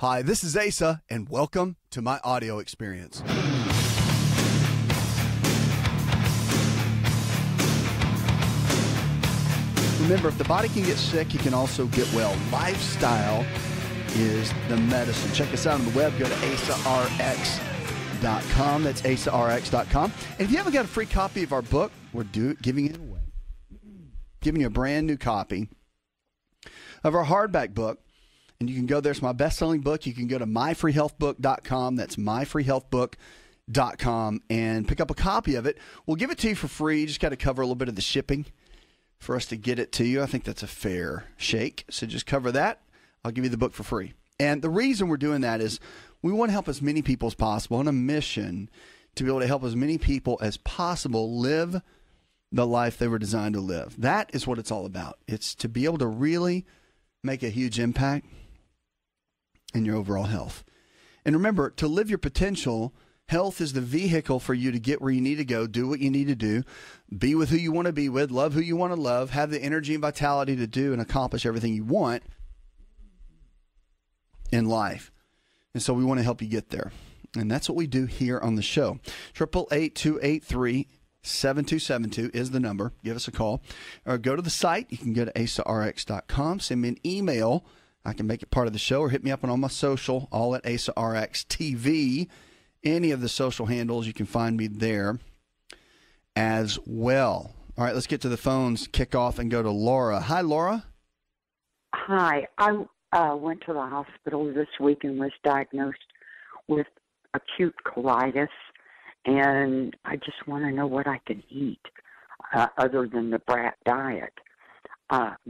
Hi, this is Asa, and welcome to my audio experience. Remember, if the body can get sick, you can also get well. Lifestyle is the medicine. Check us out on the web. Go to AsaRx.com. That's AsaRx.com. And if you haven't got a free copy of our book, we're giving it away. Giving you a brand new copy of our hardback book. And you can go there. It's my best-selling book. You can go to myfreehealthbook.com. That's myfreehealthbook.com and pick up a copy of it. We'll give it to you for free. You just got to cover a little bit of the shipping for us to get it to you. I think that's a fair shake. So just cover that. I'll give you the book for free. And the reason we're doing that is we want to help as many people as possible on a mission to be able to help as many people as possible live the life they were designed to live. That is what it's all about. It's to be able to really make a huge impact in your overall health. And remember, to live your potential, health is the vehicle for you to get where you need to go, do what you need to do, be with who you want to be with, love who you want to love, have the energy and vitality to do and accomplish everything you want in life. And so we want to help you get there. And that's what we do here on the show. 888-283-7272 is the number. Give us a call. Or go to the site. You can go to AsaRx.com. Send me an email. I can make it part of the show, or hit me up on all my social, all at AsaRx TV. Any of the social handles, you can find me there as well. All right, let's get to the phones, kick off, and go to Laura. Hi, Laura. Hi. I went to the hospital this week and was diagnosed with acute colitis, and I just want to know what I can eat other than the brat diet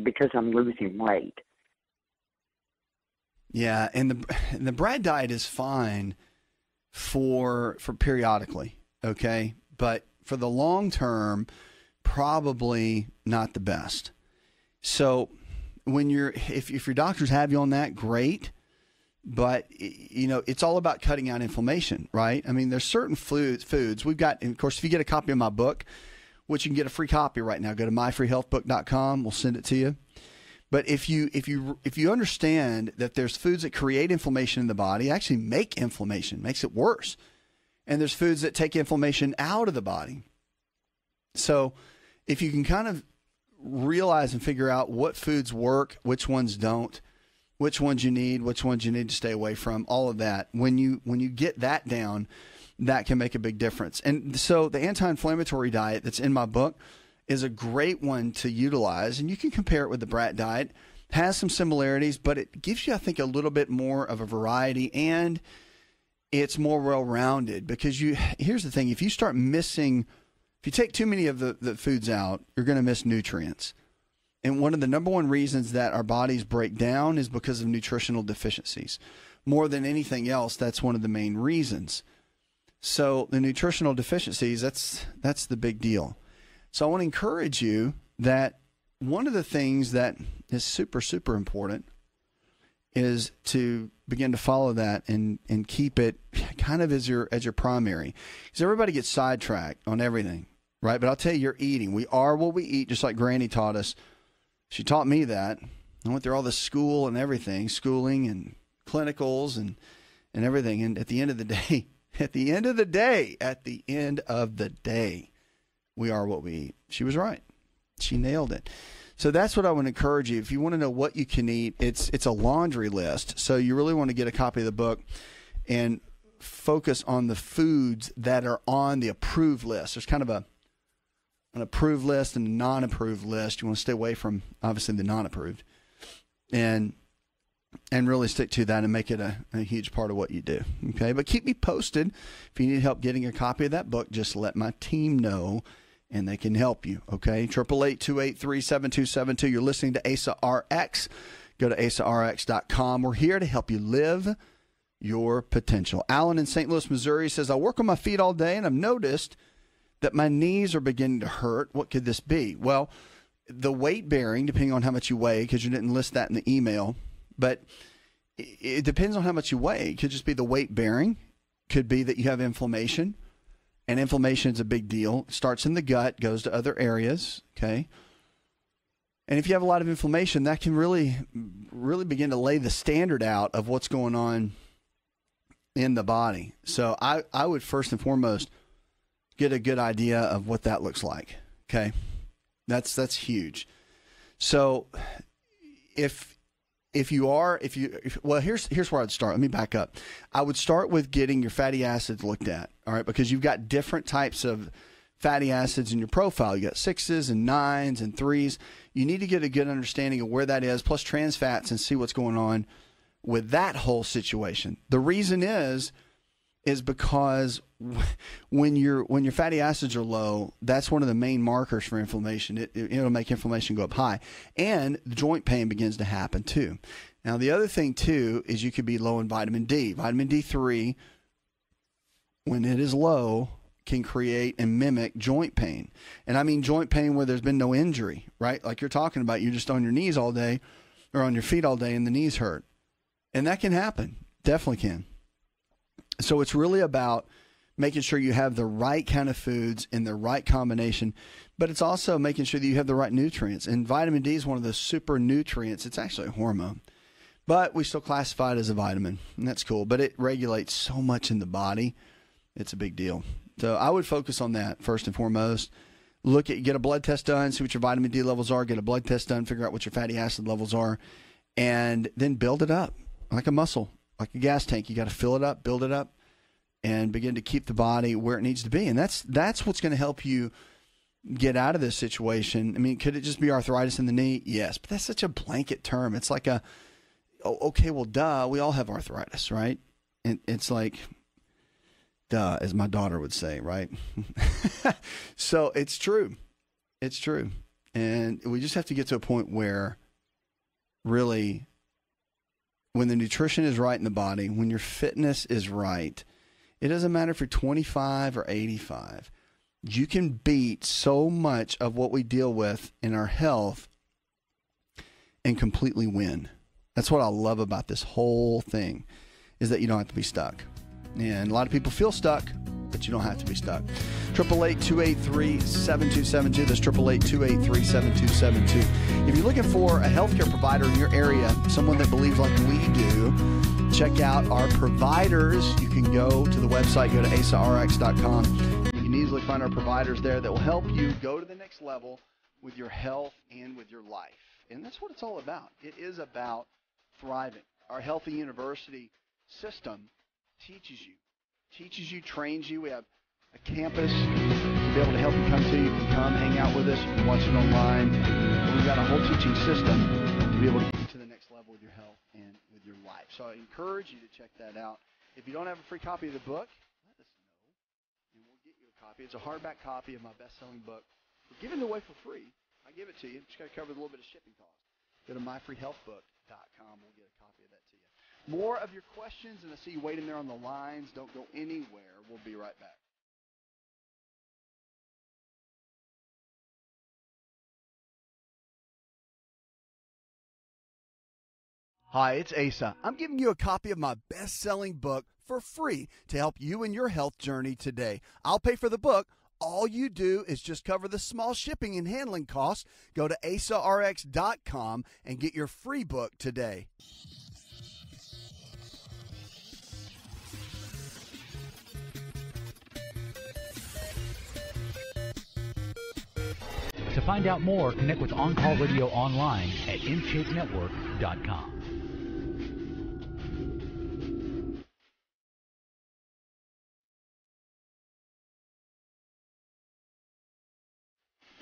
because I'm losing weight. Yeah, and the brat diet is fine for periodically, okay? But for the long term, probably not the best. So when if your doctors have you on that, great. But, you know, it's all about cutting out inflammation, right? I mean, there's certain foods we've got. And of course, if you get a copy of my book, which you can get a free copy right now, go to myfreehealthbook.com. We'll send it to you. But if you understand that there's foods that create inflammation in the body, actually make inflammation, makes it worse. And there's foods that take inflammation out of the body. So if you can kind of realize and figure out what foods work, which ones don't, which ones you need to stay away from, all of that, when you get that down, that can make a big difference. And so the anti-inflammatory diet that's in my book is a great one to utilize, and you can compare it with the brat diet. Has some similarities, but it gives you, I think, a little bit more of a variety, and it's more well-rounded because here's the thing. If you take too many of the foods out, you're going to miss nutrients. And one of the number one reasons that our bodies break down is because of nutritional deficiencies. More than anything else, that's one of the main reasons. So the nutritional deficiencies, that's the big deal. So I want to encourage you that one of the things that is super, super important is to begin to follow that and keep it kind of as your primary. Because everybody gets sidetracked on everything, right? But I'll tell you, you're eating. We are what we eat, just like Granny taught us. She taught me that. I went through all the schooling and clinicals and everything. And at the end of the day, we are what we eat. She was right. She nailed it. So that's what I would encourage you. If you want to know what you can eat, it's a laundry list. So you really want to get a copy of the book and focus on the foods that are on the approved list. There's kind of an approved list and a non-approved list. You want to stay away from, obviously, the non-approved. And really stick to that and make it a huge part of what you do. Okay? But keep me posted. If you need help getting a copy of that book, just let my team know, and they can help you, okay? 888-283-7272. You're listening to AsaRx. Go to AsaRx.com. We're here to help you live your potential. Alan in St. Louis, Missouri says, I work on my feet all day, and I've noticed that my knees are beginning to hurt. What could this be? Well, the weight bearing, depending on how much you weigh, because you didn't list that in the email, but it depends on how much you weigh. It could just be the weight bearing. Could be that you have inflammation. And inflammation is a big deal. It starts in the gut, goes to other areas, okay? And if you have a lot of inflammation, that can really begin to lay the standard out of what's going on in the body. So I would first and foremost get a good idea of what that looks like. Okay. That's huge. So here's where I'd start. Let me back up. I would start with getting your fatty acids looked at. All right. Because you've got different types of fatty acids in your profile. You got 6s and 9s and 3s. You need to get a good understanding of where that is, plus trans fats, and see what's going on with that whole situation. The reason is because when your fatty acids are low, that's one of the main markers for inflammation. It'll make inflammation go up high, and the joint pain begins to happen too. Now, the other thing too is you could be low in vitamin D. Vitamin D3, when it is low, can create and mimic joint pain. And I mean joint pain where there's been no injury, right? Like you're talking about, you're just on your knees all day or on your feet all day and the knees hurt. And that can happen. Definitely can. So it's really about making sure you have the right kind of foods in the right combination, but it's also making sure that you have the right nutrients. And vitamin D is one of the super nutrients. It's actually a hormone, but we still classify it as a vitamin, and that's cool. But it regulates so much in the body. It's a big deal. So I would focus on that first and foremost. Get a blood test done, see what your vitamin D levels are, get a blood test done, figure out what your fatty acid levels are, and then build it up like a muscle, like a gas tank. You got to fill it up, build it up, and begin to keep the body where it needs to be. And that's what's going to help you get out of this situation. I mean, could it just be arthritis in the knee? Yes, but that's such a blanket term. It's like okay, well, duh, we all have arthritis, right? And it's like, duh, as my daughter would say, right? So it's true. It's true. And we just have to get to a point where really when the nutrition is right in the body, when your fitness is right, it doesn't matter if you're 25 or 85. You can beat so much of what we deal with in our health and completely win. That's what I love about this whole thing, is that you don't have to be stuck. And a lot of people feel stuck, but you don't have to be stuck. 888-283-7272. That's 888-283-7272. If you're looking for a healthcare provider in your area, someone that believes like we do, check out our providers. You can go to the website, go to AsaRx.com. You can easily find our providers there that will help you go to the next level with your health and with your life. And that's what it's all about. It is about thriving. Our Healthy University system teaches you, trains you. We have a campus to be able to help you come to. You can come hang out with us. You can watch it online. We've got a whole teaching system to be able to get you to the next level with your health and with your life. So I encourage you to check that out. If you don't have a free copy of the book, let us know, and we'll get you a copy. It's a hardback copy of my best-selling book. We're giving it away for free. I give it to you. Just got to cover a little bit of shipping costs. Go to myfreehealthbook.com. We'll get a copy of that to you. More of your questions, and I see you waiting there on the lines. Don't go anywhere. We'll be right back. Hi, it's Asa. I'm giving you a copy of my best-selling book for free to help you in your health journey today. I'll pay for the book. All you do is just cover the small shipping and handling costs. Go to AsaRx.com and get your free book today. To find out more, connect with On Call Radio online at InShapeNetwork.com.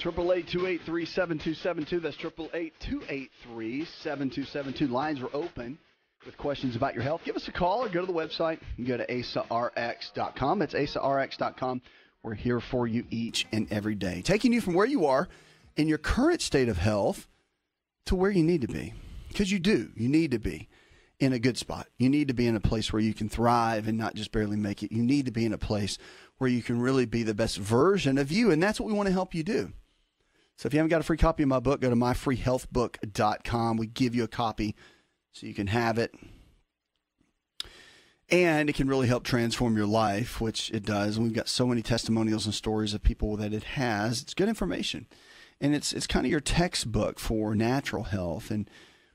Triple 888-283-7272. That's 888-283-7272. Lines are open with questions about your health. Give us a call or go to the website. You can go to AsaRx.com. That's AsaRx.com. We're here for you each and every day, taking you from where you are in your current state of health to where you need to be. Because you do. You need to be in a good spot. You need to be in a place where you can thrive and not just barely make it. You need to be in a place where you can really be the best version of you, and that's what we want to help you do. So if you haven't got a free copy of my book, go to myfreehealthbook.com. We give you a copy so you can have it. And it can really help transform your life, which it does. And we've got so many testimonials and stories of people that it has. It's good information. And it's kind of your textbook for natural health and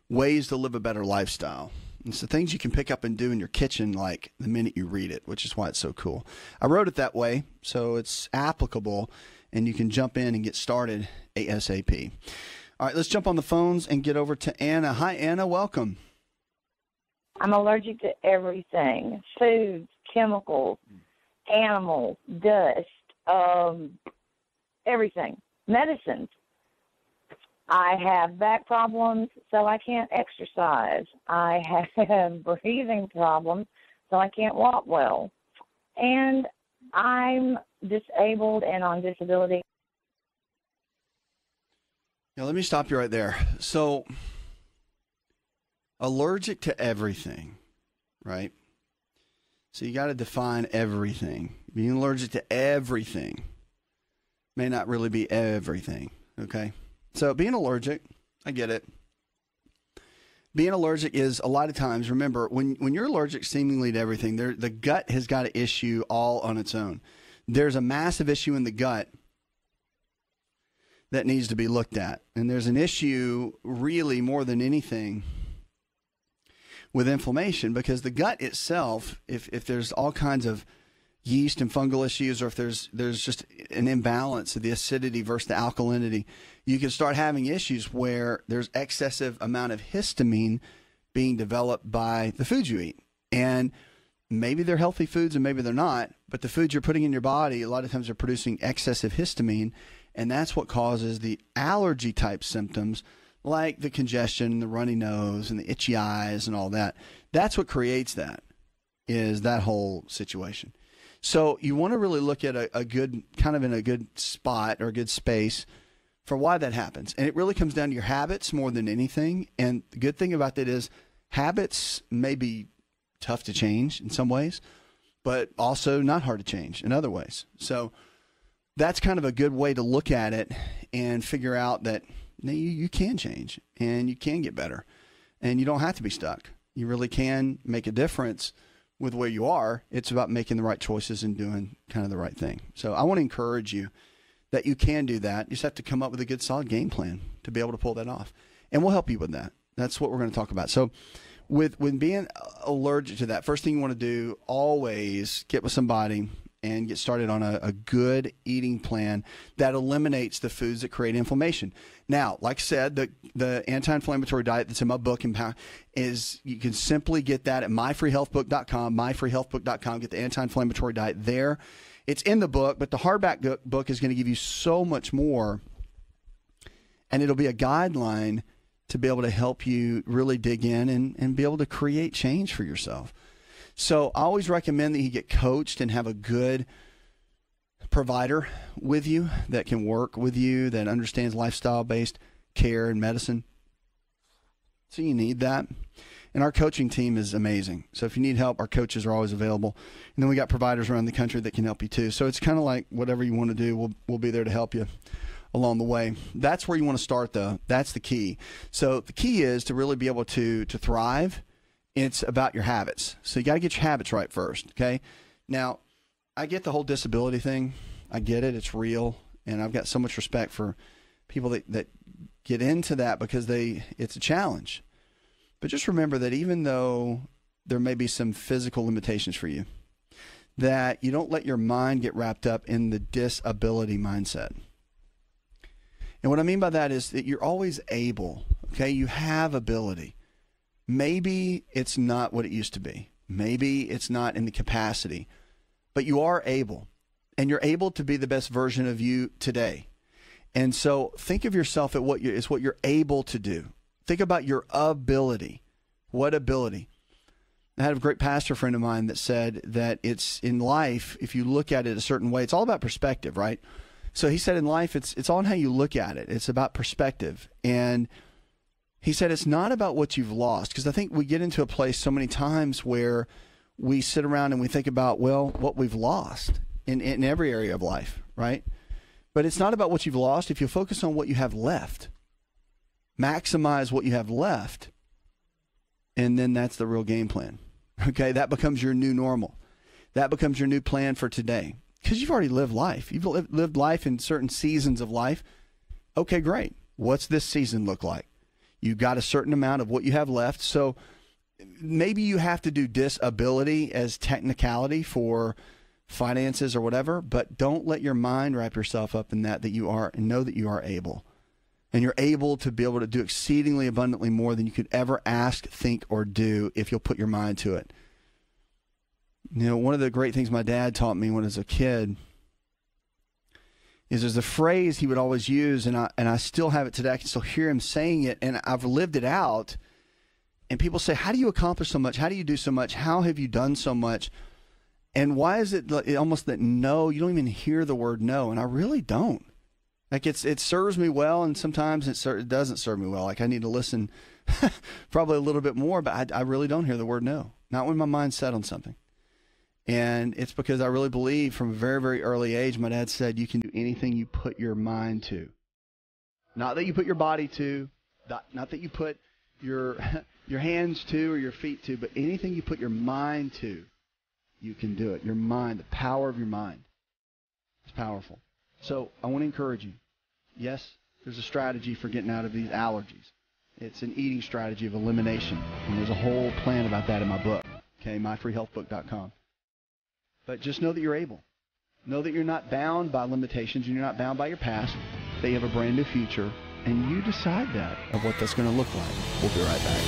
ways to live a better lifestyle. It's the things you can pick up and do in your kitchen like the minute you read it, which is why it's so cool. I wrote it that way so it's applicable and you can jump in and get started ASAP. All right, let's jump on the phones and get over to Anna. Hi, Anna. Welcome. I'm allergic to everything: foods, chemicals, animals, dust, everything, medicines. I have back problems, so I can't exercise. I have breathing problems, so I can't walk well. And I'm disabled and on disability. Now, let me stop you right there. So, allergic to everything, right? So you got to define everything. Being allergic to everything may not really be everything, okay? So being allergic, I get it. Being allergic is a lot of times, remember, when you're allergic seemingly to everything, the gut has got an issue all on its own. There's a massive issue in the gut that needs to be looked at. And there's an issue really more than anything with inflammation, because the gut itself, if there's all kinds of yeast and fungal issues, or if there's just an imbalance of the acidity versus the alkalinity, you can start having issues where there's excessive amount of histamine being developed by the foods you eat. And maybe they're healthy foods and maybe they're not, but the foods you're putting in your body, a lot of times are producing excessive histamine, and that's what causes the allergy type symptoms like the congestion, the runny nose, and the itchy eyes and all that. That's what creates that, is that whole situation. So you want to really look at a good, kind of in a good spot or a good space for why that happens. And it really comes down to your habits more than anything. And the good thing about that is habits may be tough to change in some ways, but also not hard to change in other ways. So that's kind of a good way to look at it and figure out that you can change and you can get better and you don't have to be stuck. You really can make a difference with where you are. It's about making the right choices and doing kind of the right thing. So I want to encourage you that you can do that. You just have to come up with a good, solid game plan to be able to pull that off. And we'll help you with that. That's what we're going to talk about. So with being allergic to that, first thing you want to do, always get with somebody and get started on a good eating plan that eliminates the foods that create inflammation. Now, like I said, the anti-inflammatory diet that's in my book is, you can simply get that at myfreehealthbook.com, myfreehealthbook.com. Get the anti-inflammatory diet there. It's in the book, but the hardback book is going to give you so much more, and it'll be a guideline to be able to help you really dig in and be able to create change for yourself. So I always recommend that you get coached and have a good provider with you that can work with you, that understands lifestyle-based care and medicine. So you need that. And our coaching team is amazing. So if you need help, our coaches are always available. And then we got providers around the country that can help you too. So it's kind of like whatever you want to do, we'll be there to help you along the way. That's where you want to start, though. That's the key. So the key is to really be able to thrive. It's about your habits. So you got to get your habits right first, okay? Now, I get the whole disability thing. I get it. It's real. And I've got so much respect for people that get into that because it's a challenge. But just remember that even though there may be some physical limitations for you, that you don't let your mind get wrapped up in the disability mindset. And what I mean by that is that you're always able, okay? You have ability. Maybe it's not what it used to be. Maybe it's not in the capacity, but you are able, and you're able to be the best version of you today. And so think of yourself at what you're able to do. Think about your ability. What ability? I had a great pastor friend of mine that said that it's in life, if you look at it a certain way, it's all about perspective, right? So he said in life, it's all in how you look at it. It's about perspective. And he said it's not about what you've lost, because I think we get into a place so many times where we sit around and we think about, well, what we've lost in every area of life, right? But it's not about what you've lost. If you focus on what you have left, maximize what you have left, and then that's the real game plan, okay? That becomes your new normal. That becomes your new plan for today, because you've already lived life. You've lived life in certain seasons of life. Okay, great. What's this season look like? You got a certain amount of what you have left. So maybe you have to do disability as technicality for finances or whatever, but don't let your mind wrap yourself up in that you are, and know that you are able. And you're able to be able to do exceedingly abundantly more than you could ever ask, think, or do if you'll put your mind to it. You know, one of the great things my dad taught me when I was a kid is there's a phrase he would always use, and I still have it today. I can still hear him saying it, and I've lived it out. And people say, how do you accomplish so much? How do you do so much? How have you done so much? And why is it almost that no, you don't even hear the word no? And I really don't. Like it serves me well, and sometimes it doesn't serve me well. Like I need to listen probably a little bit more, but I really don't hear the word no. Not when my mind's set on something. And it's because I really believe from a very, very early age, my dad said, you can do anything you put your mind to. Not that you put your body to, not that you put your hands to or your feet to, but anything you put your mind to, you can do it. Your mind, the power of your mind is powerful. So I want to encourage you. Yes, there's a strategy for getting out of these allergies. It's an eating strategy of elimination. And there's a whole plan about that in my book, okay, myfreehealthbook.com. But just know that you're able. Know that you're not bound by limitations and you're not bound by your past. That you have a brand new future, and you decide that of what that's going to look like. We'll be right back.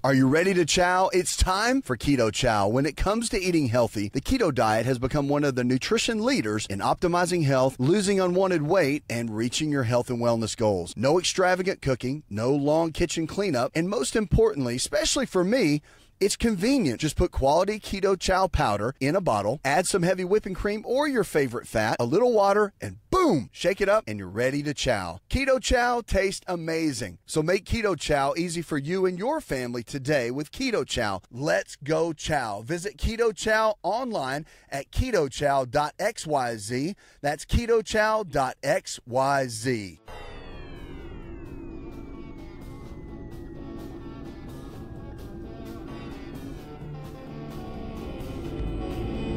Are you ready to chow? It's time for Keto Chow. When it comes to eating healthy, the keto diet has become one of the nutrition leaders in optimizing health, losing unwanted weight, and reaching your health and wellness goals. No extravagant cooking, no long kitchen cleanup, and most importantly, especially for me, it's convenient. Just put quality Keto Chow powder in a bottle, add some heavy whipping cream or your favorite fat, a little water, and boom, shake it up and you're ready to chow. Keto Chow tastes amazing. So make Keto Chow easy for you and your family today with Keto Chow. Let's go chow. Visit Keto Chow online at ketochow.xyz. That's ketochow.xyz.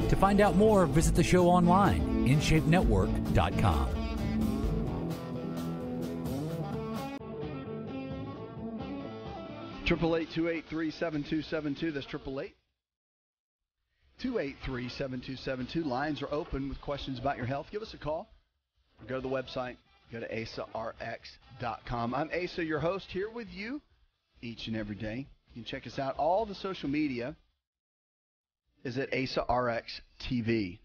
To find out more, visit the show online, InShapeNetwork.com. Triple 828-283-7272. That's 888-283-7272. Lines are open with questions about your health. Give us a call. Go to the website. Go to AsaRx.com. I'm Asa, your host, here with you each and every day. You can check us out. All the social media is at AsaRx TV.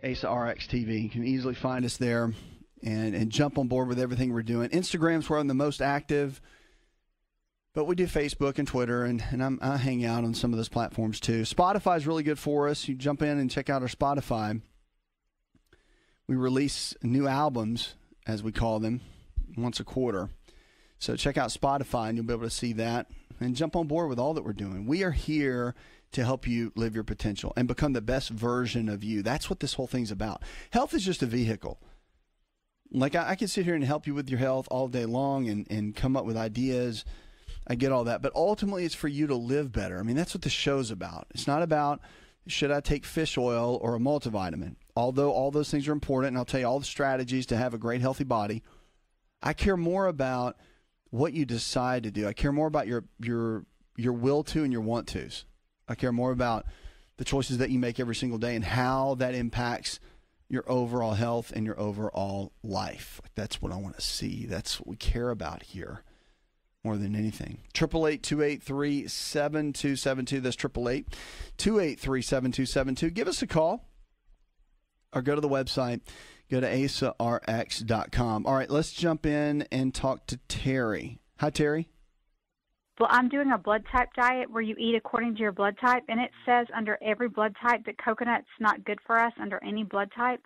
AsaRx TV. You can easily find us there and jump on board with everything we're doing. Instagram's where I'm the most active, but we do Facebook and Twitter, and I hang out on some of those platforms too. Spotify's really good for us. You jump in and check out our Spotify. We release new albums, as we call them, once a quarter. So check out Spotify, and you'll be able to see that. And jump on board with all that we're doing. We are here to help you live your potential and become the best version of you. That's what this whole thing's about. Health is just a vehicle. Like I can sit here and help you with your health all day long and come up with ideas. I get all that. But ultimately, it's for you to live better. I mean, that's what the show's about. It's not about, should I take fish oil or a multivitamin? Although all those things are important, and I'll tell you all the strategies to have a great, healthy body. I care more about what you decide to do. I care more about your will to and your want tos. I care more about the choices that you make every single day and how that impacts your overall health and your overall life. That's what I want to see. That's what we care about here more than anything. 888-283-7272. That's 888-283-7272. Give us a call or go to the website. Go to AsaRx.com. All right, let's jump in and talk to Terry. Hi, Terry. Well, I'm doing a blood type diet where you eat according to your blood type, and it says under every blood type that coconut's not good for us under any blood type.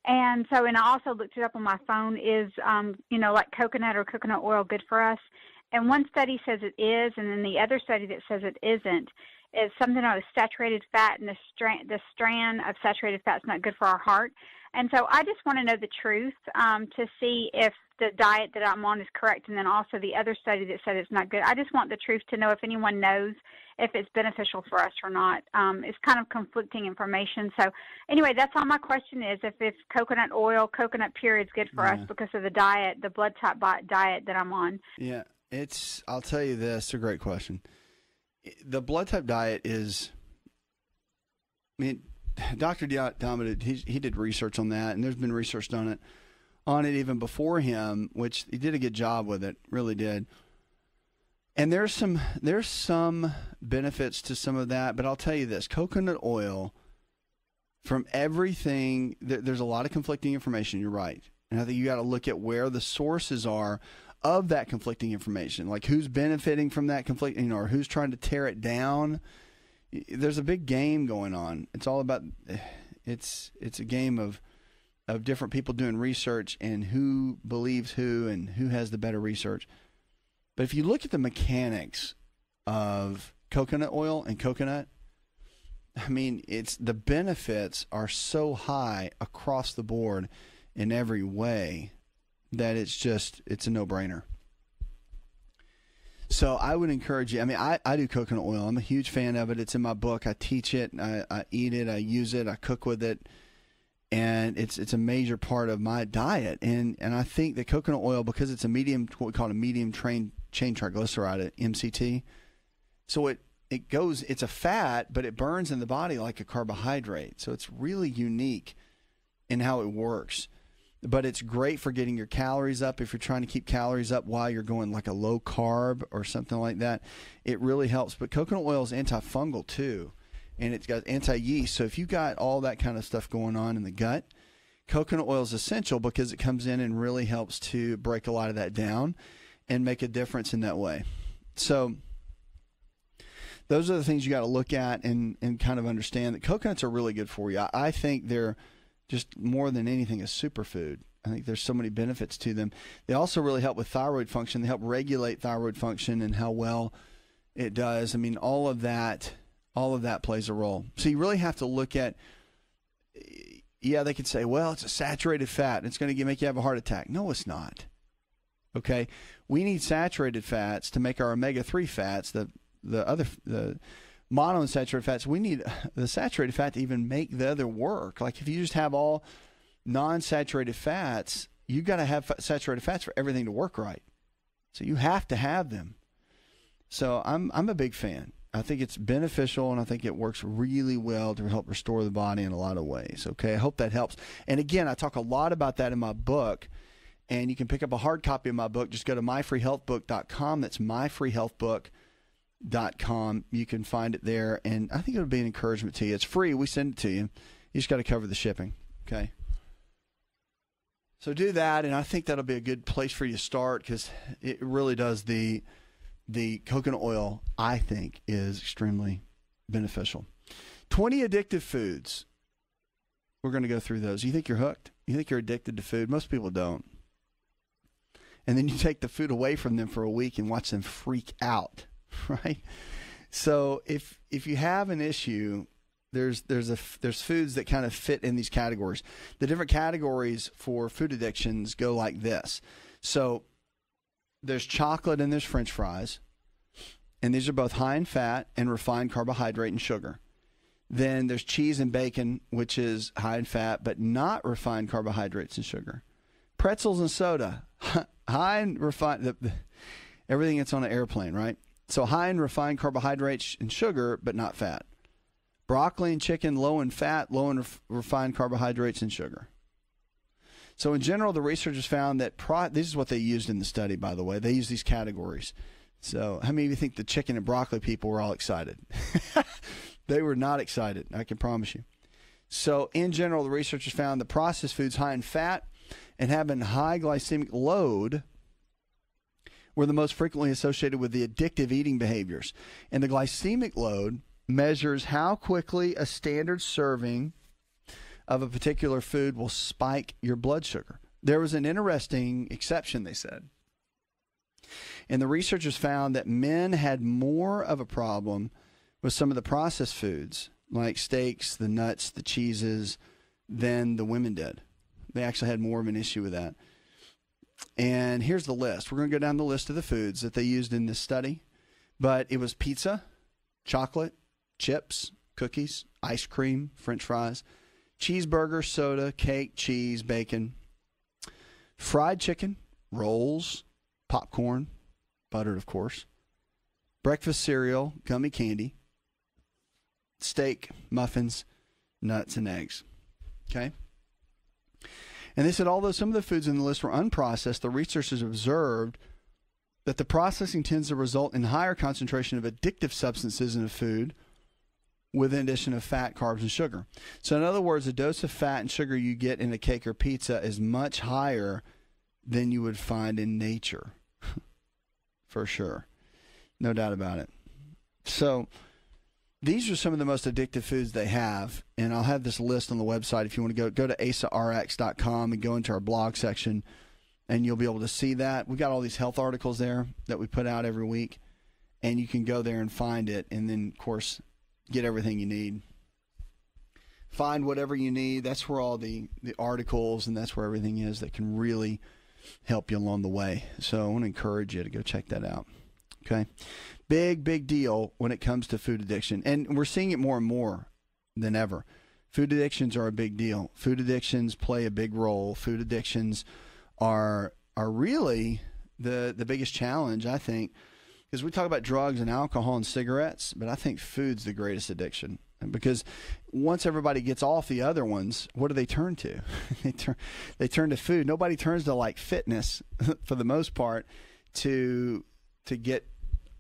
And I also looked it up on my phone. Is, like coconut or coconut oil good for us? And one study says it is, and then the other study that says it isn't is something about saturated fat, and the strand of saturated fat is not good for our heart. And so I just want to know the truth to see if the diet that I'm on is correct, and then also the other study that said it's not good. I just want the truth to know if anyone knows if it's beneficial for us or not. It's kind of conflicting information. So anyway, that's all my question is, if coconut oil, coconut pure is good for us because of the diet, the blood type diet that I'm on. Yeah, I'll tell you this, it's a great question. The blood type diet is, I mean, Dr. Diamond, he did research on that, and there's been research done on it even before him, which he did a good job with it, really did. And there's some benefits to some of that, but I'll tell you this, coconut oil, from everything, there's a lot of conflicting information, you're right. And I think you got to look at where the sources are of that conflicting information, like who's benefiting from that conflict, or who's trying to tear it down. There's a big game going on. It's all about, it's a game of different people doing research and who believes who and who has the better research. But if you look at the mechanics of coconut oil and coconut, I mean, the benefits are so high across the board in every way that it's a no-brainer. So I would encourage you. I mean, I do coconut oil. I'm a huge fan of it. It's in my book. I teach it. I eat it. I use it. I cook with it. And it's a major part of my diet. And I think that coconut oil, because it's what we call a medium chain triglyceride, MCT. So it's a fat, but it burns in the body like a carbohydrate. So it's really unique in how it works. But it's great for getting your calories up. If you're trying to keep calories up while you're going like a low carb or something like that, it really helps. But coconut oil is antifungal too, and it's got anti-yeast. So if you got all that kind of stuff going on in the gut, coconut oil is essential because it comes in and really helps to break a lot of that down and make a difference in that way. So those are the things you got to look at and kind of understand that coconuts are really good for you. I think they're just more than anything a superfood. I think there's so many benefits to them. They also really help with thyroid function. They help regulate thyroid function and how well it does. I mean, all of that plays a role. So you really have to look at, they could say, well, it's a saturated fat and it's going to make you have a heart attack. No, it's not. Okay? We need saturated fats to make our omega-3 fats, the monounsaturated fats. We need the saturated fat to even make the other work. Like if you just have all non-saturated fats, you got to have saturated fats for everything to work right. So you have to have them. So I'm a big fan. I think it's beneficial, and I think it works really well to help restore the body in a lot of ways. Okay, I hope that helps. And again, I talk a lot about that in my book, and you can pick up a hard copy of my book. Just go to myfreehealthbook.com. That's myfreehealthbook.com. You can find it there, and I think it would be an encouragement to you. It's free. We send it to you. You just got to cover the shipping, okay? So do that, and I think that'll be a good place for you to start because it really does. The coconut oil, I think, is extremely beneficial. 20 addictive foods. We're going to go through those. You think you're hooked? You think you're addicted to food? Most people don't. And then you take the food away from them for a week and watch them freak out. Right, so if you have an issue, there's foods that kind of fit in these categories. The different categories for food addictions go like this. So there's chocolate and there's French fries, and these are both high in fat and refined carbohydrate and sugar. Then there's cheese and bacon, which is high in fat but not refined carbohydrates and sugar. Pretzels and soda, high in refined, everything that's on an airplane, right? So high in refined carbohydrates and sugar, but not fat. Broccoli and chicken, low in fat, low in refined carbohydrates and sugar. So in general, the researchers found that this is what they used in the study, by the way. They used these categories. So how many of you think the chicken and broccoli people were all excited? They were not excited, I can promise you. So in general, the researchers found that processed foods high in fat and having high glycemic load were the most frequently associated with the addictive eating behaviors. And the glycemic load measures how quickly a standard serving of a particular food will spike your blood sugar. There was an interesting exception, they said. And the researchers found that men had more of a problem with some of the processed foods, like steaks, the nuts, the cheeses, than the women did. They actually had more of an issue with that. And here's the list. We're going to go down the list of the foods that they used in this study. But it was pizza, chocolate, chips, cookies, ice cream, French fries, cheeseburger, soda, cake, cheese, bacon, fried chicken, rolls, popcorn, buttered, of course, breakfast cereal, gummy candy, steak, muffins, nuts, and eggs. Okay? And they said, although some of the foods in the list were unprocessed, the researchers observed that the processing tends to result in higher concentration of addictive substances in a food with an addition of fat, carbs, and sugar. So in other words, the dose of fat and sugar you get in a cake or pizza is much higher than you would find in nature. For sure. No doubt about it. So these are some of the most addictive foods they have, and I'll have this list on the website if you want to go to AsaRx.com and go into our blog section, and you'll be able to see that. We've got all these health articles there that we put out every week, and you can go there and find it, and then, of course, get everything you need. Find whatever you need. That's where all the articles and that's where everything is that can really help you along the way. So I want to encourage you to go check that out. Okay? Big deal when it comes to food addiction. And we're seeing it more and more than ever. Food addictions are a big deal. Food addictions play a big role. Food addictions are really the biggest challenge, I think, because we talk about drugs and alcohol and cigarettes, but I think food's the greatest addiction. Because once everybody gets off the other ones, what do they turn to? They turn to food. Nobody turns to like fitness for the most part to get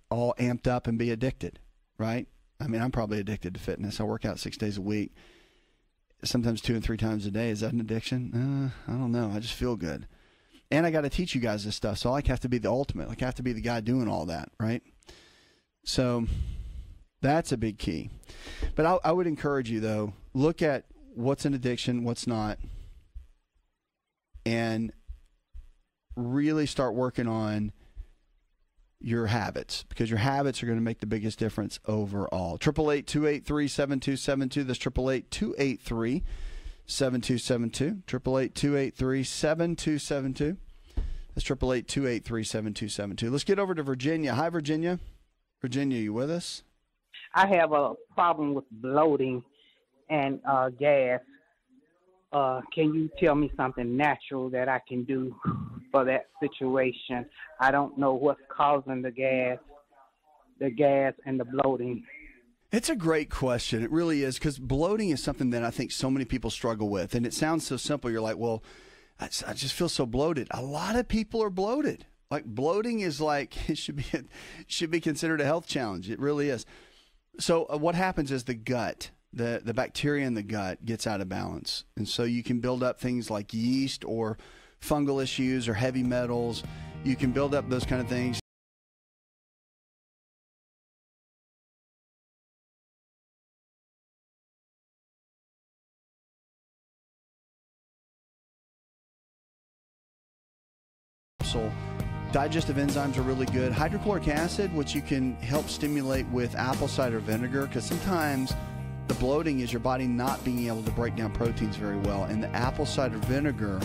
all amped up and be addicted, right? I mean, I'm probably addicted to fitness. I work out 6 days a week, sometimes 2 and 3 times a day. Is that an addiction? I don't know. I just feel good. And I got to teach you guys this stuff, so I have to be the ultimate. Like I have to be the guy doing all that, right? So that's a big key. But I would encourage you, though, look at what's an addiction, what's not, and really start working on your habits, because your habits are going to make the biggest difference overall. 888-283-7272. That's 888-283-7272. 888-283-7272. That's 888-283-7272. Let's get over to Virginia. Hi, Virginia. Virginia, you with us? I have a problem with bloating and gas. Can you tell me something natural that I can do for that situation? I don't know what's causing the gas and the bloating. It's a great question. It really is, because bloating is something that I think so many people struggle with. And it sounds so simple. You're like, well, I just feel so bloated. A lot of people are bloated. Like bloating is like, it should be considered a health challenge. It really is. So what happens is the gut, the bacteria in the gut gets out of balance. And so you can build up things like yeast or fungal issues or heavy metals. You can build up those kind of things. So digestive enzymes are really good. Hydrochloric acid, which you can help stimulate with apple cider vinegar, because sometimes the bloating is your body not being able to break down proteins very well, and the apple cider vinegar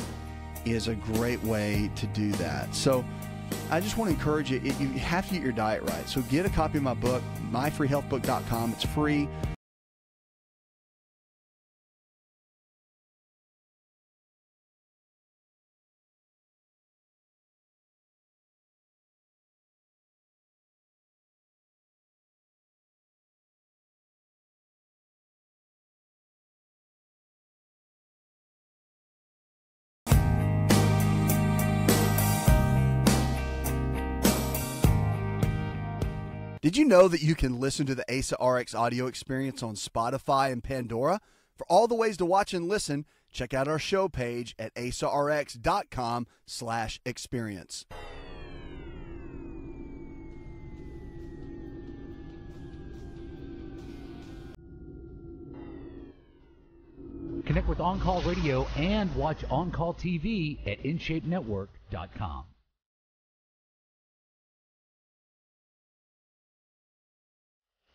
is a great way to do that. So I just want to encourage you, you have to get your diet right. So get a copy of my book, myfreehealthbook.com. It's free. Did you know that you can listen to the AsaRx audio experience on Spotify and Pandora? For all the ways to watch and listen, check out our show page at asarx.com/experience. Connect with On Call Radio and watch On Call TV at InShapeNetwork.com.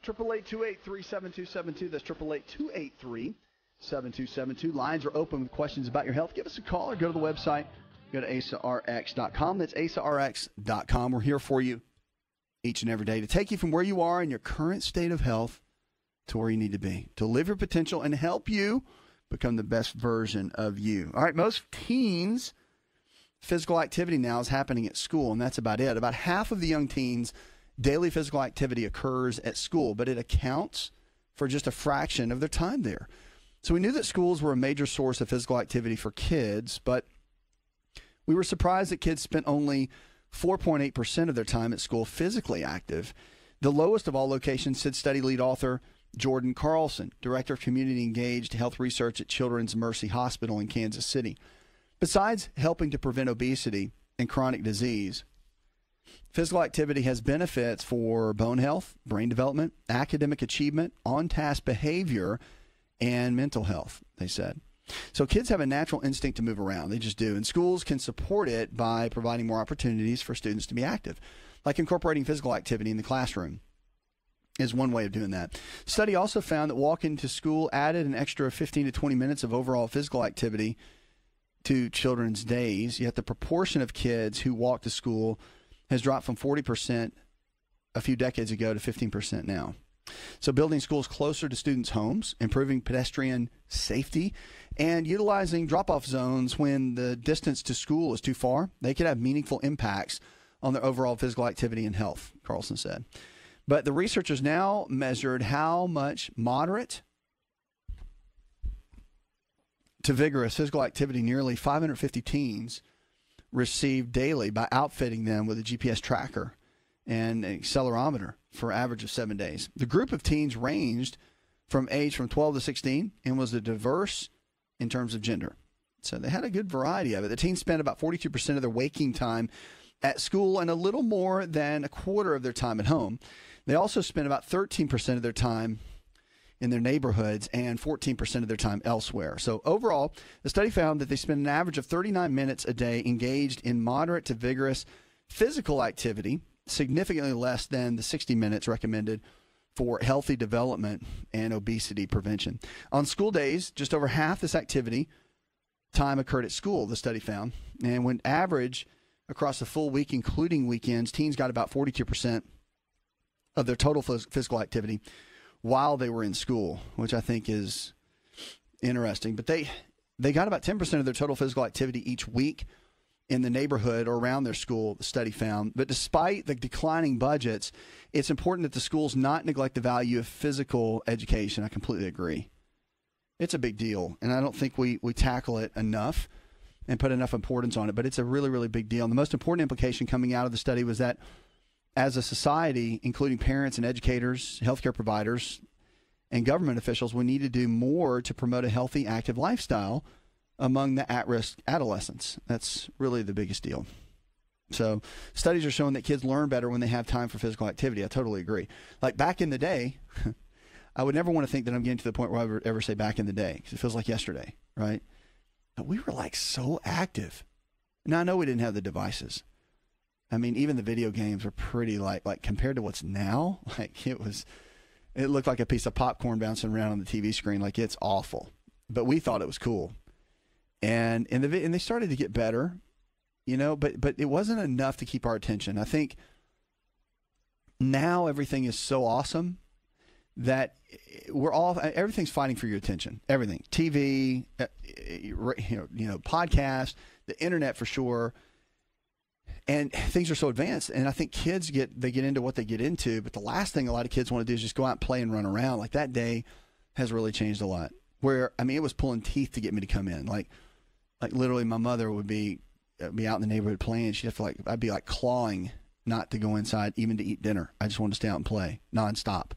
Triple 828-37272. That's 888-283-7272. Lines are open with questions about your health. Give us a call or go to the website. Go to AsaRx.com. That's AsaRx.com. We're here for you each and every day to take you from where you are in your current state of health to where you need to be, to live your potential and help you become the best version of you. All right, most teens' physical activity now is happening at school, and that's about it. About half of the young teens' daily physical activity occurs at school, but it accounts for just a fraction of their time there. So we knew that schools were a major source of physical activity for kids, but we were surprised that kids spent only 4.8% of their time at school physically active. The lowest of all locations, said study lead author Jordan Carlson, director of community engaged health research at Children's Mercy Hospital in Kansas City. Besides helping to prevent obesity and chronic disease, physical activity has benefits for bone health, brain development, academic achievement, on-task behavior, and mental health, they said. So kids have a natural instinct to move around. They just do. And schools can support it by providing more opportunities for students to be active, like incorporating physical activity in the classroom is one way of doing that. Study also found that walking to school added an extra 15 to 20 minutes of overall physical activity to children's days, yet the proportion of kids who walk to school has dropped from 40% a few decades ago to 15% now. So building schools closer to students' homes, improving pedestrian safety, and utilizing drop-off zones when the distance to school is too far, they could have meaningful impacts on their overall physical activity and health, Carlson said. But the researchers now measured how much moderate to vigorous physical activity nearly 550 teens received daily by outfitting them with a GPS tracker and an accelerometer for an average of 7 days. The group of teens ranged from 12 to 16 and was diverse in terms of gender. So they had a good variety of it. The teens spent about 42% of their waking time at school and a little more than a quarter of their time at home. They also spent about 13% of their time in their neighborhoods and 14% of their time elsewhere. So overall, the study found that they spend an average of 39 minutes a day engaged in moderate to vigorous physical activity, significantly less than the 60 minutes recommended for healthy development and obesity prevention. On school days, just over half this activity time occurred at school, the study found. And when average across the full week, including weekends, teens got about 42% of their total physical activity while they were in school, which I think is interesting. But they got about 10% of their total physical activity each week in the neighborhood or around their school, the study found. But despite the declining budgets, it's important that the schools not neglect the value of physical education. I completely agree. It's a big deal, and I don't think we tackle it enough and put enough importance on it, but it's a really, really big deal. And the most important implication coming out of the study was that as a society, including parents and educators, healthcare providers, and government officials, we need to do more to promote a healthy, active lifestyle among the at-risk adolescents. That's really the biggest deal. So studies are showing that kids learn better when they have time for physical activity. I totally agree. Like back in the day, I would never want to think that I'm getting to the point where I would ever say back in the day, because it feels like yesterday, right? But we were like so active. Now I know we didn't have the devices. I mean, even the video games were pretty like compared to what's now, like it looked like a piece of popcorn bouncing around on the TV screen. Like it's awful, but we thought it was cool. And they started to get better, but it wasn't enough to keep our attention. I think now everything is so awesome that everything's fighting for your attention. Everything, TV, podcast, the internet for sure. And things are so advanced. And I think kids get into what they get into. But the last thing a lot of kids want to do is just go out and play and run around. Like that day has really changed a lot. Where, I mean, it was pulling teeth to get me to come in. Like literally my mother would be out in the neighborhood playing. She'd have to I'd be clawing not to go inside, even to eat dinner. I just wanted to stay out and play nonstop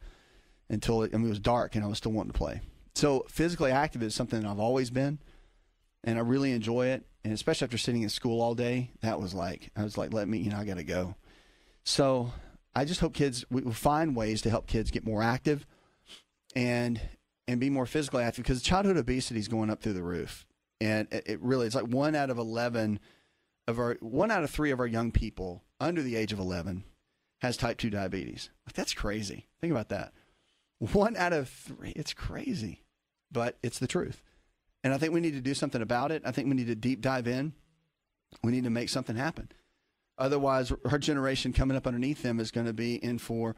until it was dark and I was still wanting to play. So physically active is something that I've always been, and I really enjoy it. And especially after sitting in school all day, I was like, let me, I got to go. So I just hope we find ways to help kids get more active and be more physically active, because childhood obesity is going up through the roof. And it's like 1 out of 3 of our young people under the age of 11 has type 2 diabetes. That's crazy. Think about that. 1 out of 3. It's crazy, but it's the truth. And I think we need to do something about it. I think we need to deep dive in. We need to make something happen. Otherwise, our generation coming up underneath them is going to be in for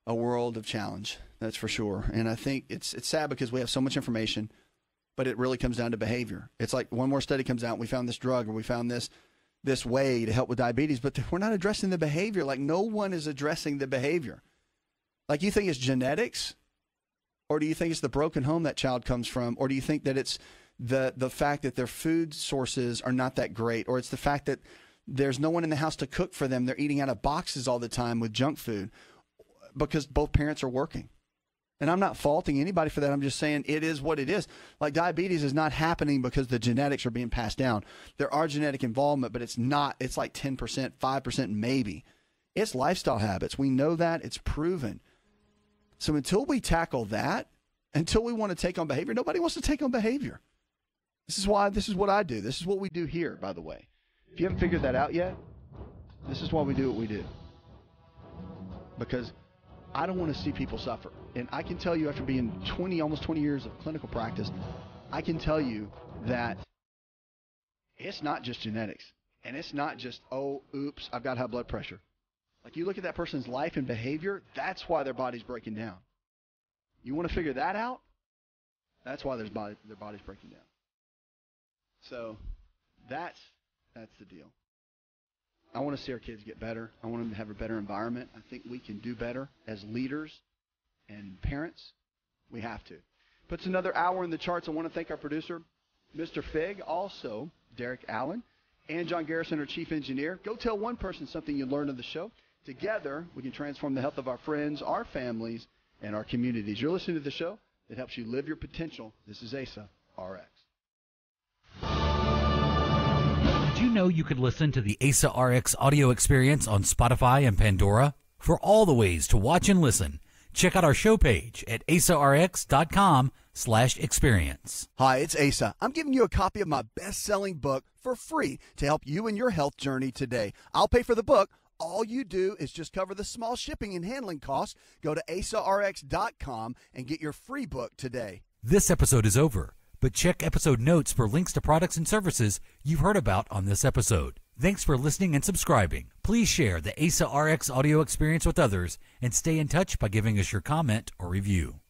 a world of challenge. That's for sure. And I think it's sad because we have so much information, but it really comes down to behavior. It's like one more study comes out, and we found this drug, or we found this way to help with diabetes, but we're not addressing the behavior. Like, no one is addressing the behavior. Like, you think it's genetics, or do you think it's the broken home that child comes from, or do you think that it's the fact that their food sources are not that great, or it's the fact that there's no one in the house to cook for them, they're eating out of boxes all the time with junk food because both parents are working? And I'm not faulting anybody for that. I'm just saying it is what it is. Like, diabetes is not happening because the genetics are being passed down. There are genetic involvement, but it's not. It's like 10%, 5% maybe. It's lifestyle habits. We know that. It's proven. So until we tackle that, until we want to take on behavior, nobody wants to take on behavior. This is what I do. This is what we do here, by the way. If you haven't figured that out yet, this is why we do what we do. Because I don't want to see people suffer. And I can tell you, after being almost 20 years of clinical practice, I can tell you that it's not just genetics. And it's not just, oh, oops, I've got high blood pressure. Like, you look at that person's life and behavior, that's why their body's breaking down. You want to figure that out? That's why their body's breaking down. So that's the deal. I want to see our kids get better. I want them to have a better environment. I think we can do better as leaders and parents. We have to. Puts another hour in the charts. I want to thank our producer, Mr. Fig, also Derek Allen, and John Garrison, our chief engineer. Go tell one person something you learned on the show. Together, we can transform the health of our friends, our families, and our communities. You're listening to the show that helps you live your potential. This is AsaRx. Did you know you could listen to the AsaRx audio experience on Spotify and Pandora? For all the ways to watch and listen, check out our show page at asarx.com/experience. Hi, it's Asa. I'm giving you a copy of my best-selling book for free to help you in your health journey today. I'll pay for the book. All you do is just cover the small shipping and handling costs. Go to asarx.com and get your free book today. This episode is over, but check episode notes for links to products and services you've heard about on this episode. Thanks for listening and subscribing. Please share the AsaRx audio experience with others and stay in touch by giving us your comment or review.